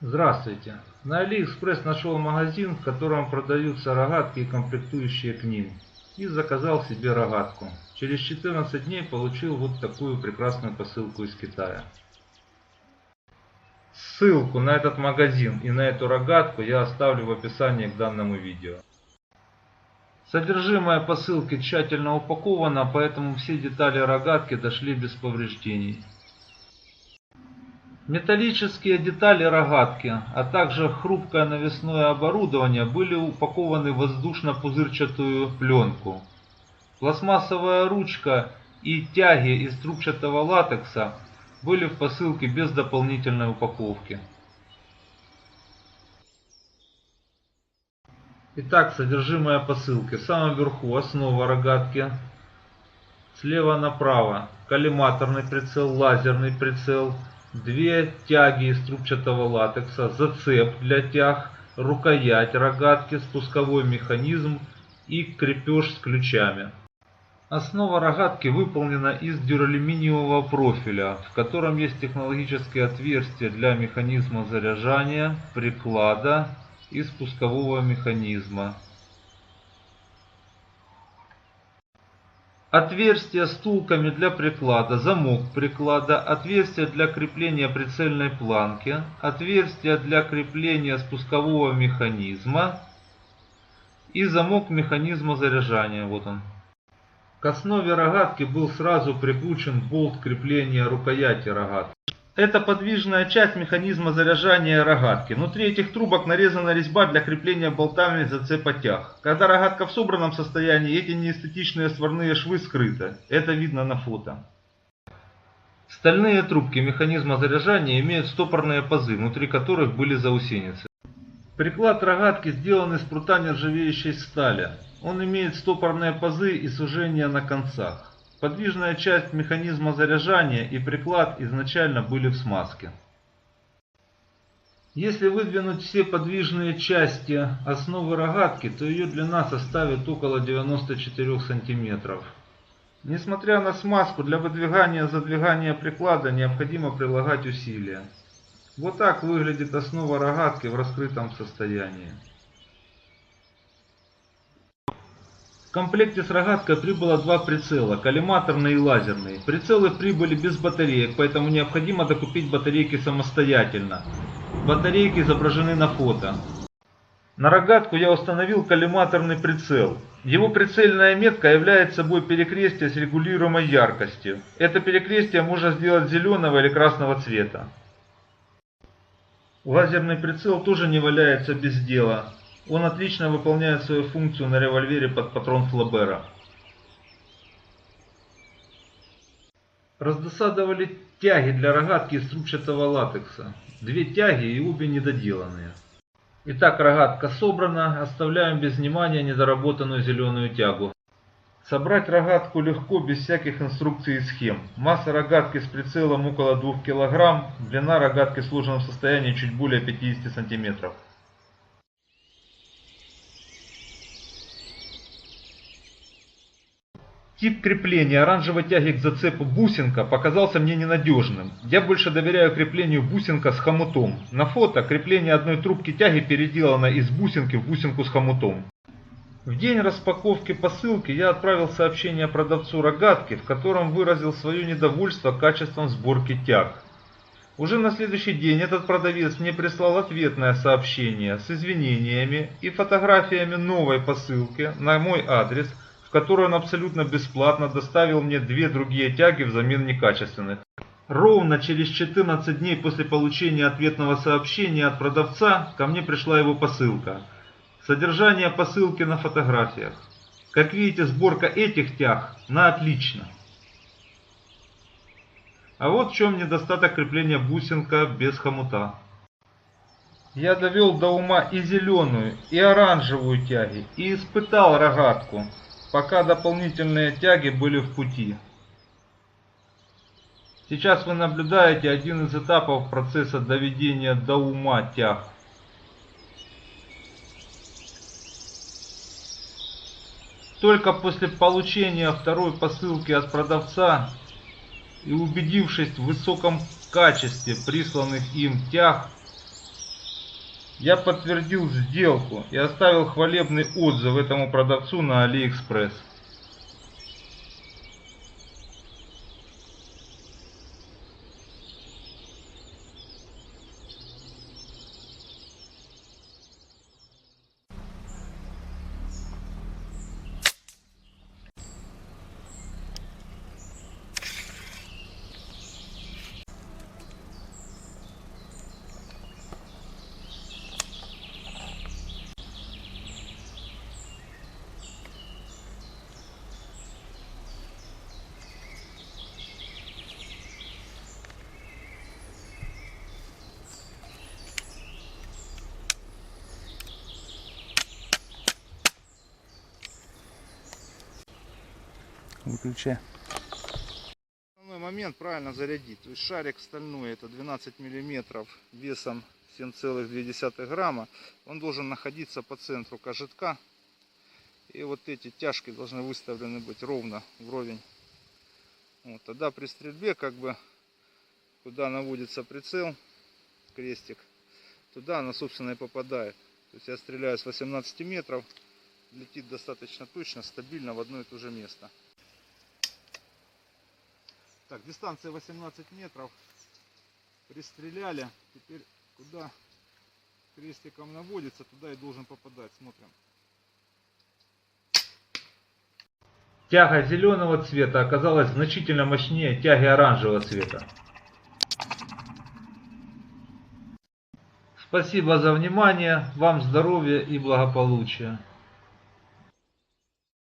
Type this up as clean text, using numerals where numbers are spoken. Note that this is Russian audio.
Здравствуйте! На AliExpress нашел магазин, в котором продаются рогатки и комплектующие к ним. И заказал себе рогатку. Через 14 дней получил вот такую прекрасную посылку из Китая. Ссылку на этот магазин и на эту рогатку я оставлю в описании к данному видео. Содержимое посылки тщательно упаковано, поэтому все детали рогатки дошли без повреждений. Металлические детали рогатки, а также хрупкое навесное оборудование были упакованы в воздушно-пузырчатую пленку. Пластмассовая ручка и тяги из трубчатого латекса были в посылке без дополнительной упаковки. Итак, содержимое посылки. В самом верху основа рогатки. Слева направо коллиматорный прицел, лазерный прицел. Две тяги из трубчатого латекса, зацеп для тяг, рукоять рогатки, спусковой механизм и крепеж с ключами. Основа рогатки выполнена из дюралюминиевого профиля, в котором есть технологические отверстия для механизма заряжания, приклада и спускового механизма. Отверстия с втулками для приклада, замок приклада, отверстие для крепления прицельной планки, отверстие для крепления спускового механизма и замок механизма заряжания. Вот он. К основе рогатки был сразу прикручен болт крепления рукояти рогатки. Это подвижная часть механизма заряжания рогатки. Внутри этих трубок нарезана резьба для крепления болтами зацепа тяг. Когда рогатка в собранном состоянии, эти неэстетичные сварные швы скрыты. Это видно на фото. Стальные трубки механизма заряжания имеют стопорные пазы, внутри которых были заусеницы. Приклад рогатки сделан из прута нержавеющей стали. Он имеет стопорные пазы и сужения на концах. Подвижная часть механизма заряжания и приклад изначально были в смазке. Если выдвинуть все подвижные части основы рогатки, то ее длина составит около 94 см. Несмотря на смазку, для выдвигания и задвигания приклада необходимо прилагать усилия. Вот так выглядит основа рогатки в раскрытом состоянии. В комплекте с рогаткой прибыло два прицела, коллиматорный и лазерный. Прицелы прибыли без батареек, поэтому необходимо докупить батарейки самостоятельно. Батарейки изображены на фото. На рогатку я установил коллиматорный прицел. Его прицельная метка является собой перекрестие с регулируемой яркостью. Это перекрестие можно сделать зеленого или красного цвета. Лазерный прицел тоже не валяется без дела. Он отлично выполняет свою функцию на револьвере под патрон Флобера. Раздосадовали тяги для рогатки из трубчатого латекса. Две тяги и обе недоделанные. Итак, рогатка собрана, оставляем без внимания недоработанную зеленую тягу. Собрать рогатку легко, без всяких инструкций и схем. Масса рогатки с прицелом около 2 кг, длина рогатки в сложенном состоянии чуть более 50 см. Тип крепления оранжевой тяги к зацепу бусинка показался мне ненадежным. Я больше доверяю креплению бусинка с хомутом. На фото крепление одной трубки тяги переделано из бусинки в бусинку с хомутом. В день распаковки посылки я отправил сообщение продавцу рогатки, в котором выразил свое недовольство качеством сборки тяг. Уже на следующий день этот продавец мне прислал ответное сообщение с извинениями и фотографиями новой посылки на мой адрес, в которой он абсолютно бесплатно доставил мне две другие тяги взамен некачественных. Ровно через 14 дней после получения ответного сообщения от продавца ко мне пришла его посылка. Содержание посылки на фотографиях. Как видите, сборка этих тяг на отлично. А вот в чем недостаток крепления бусинка без хомута. Я довел до ума и зеленую, и оранжевую тяги, и испытал рогатку, пока дополнительные тяги были в пути. Сейчас вы наблюдаете один из этапов процесса доведения до ума тяг. Только после получения второй посылки от продавца и убедившись в высоком качестве присланных им тяг, Я подтвердил сделку и оставил хвалебный отзыв этому продавцу на AliExpress. Выключай. Основной момент правильно зарядить. То есть шарик стальной, это 12 мм весом 7,2 грамма. Он должен находиться по центру кожетка. И вот эти тяжки должны выставлены быть ровно вровень. Вот, тогда при стрельбе, как бы, куда наводится прицел, крестик, туда она, собственно, и попадает. То есть я стреляю с 18 метров, летит достаточно точно, стабильно в одно и то же место. Так, дистанция 18 метров. Пристреляли. Теперь куда крестиком наводится, туда и должен попадать. Смотрим. Тяга зеленого цвета оказалась значительно мощнее тяги оранжевого цвета. Спасибо за внимание. Вам здоровья и благополучия.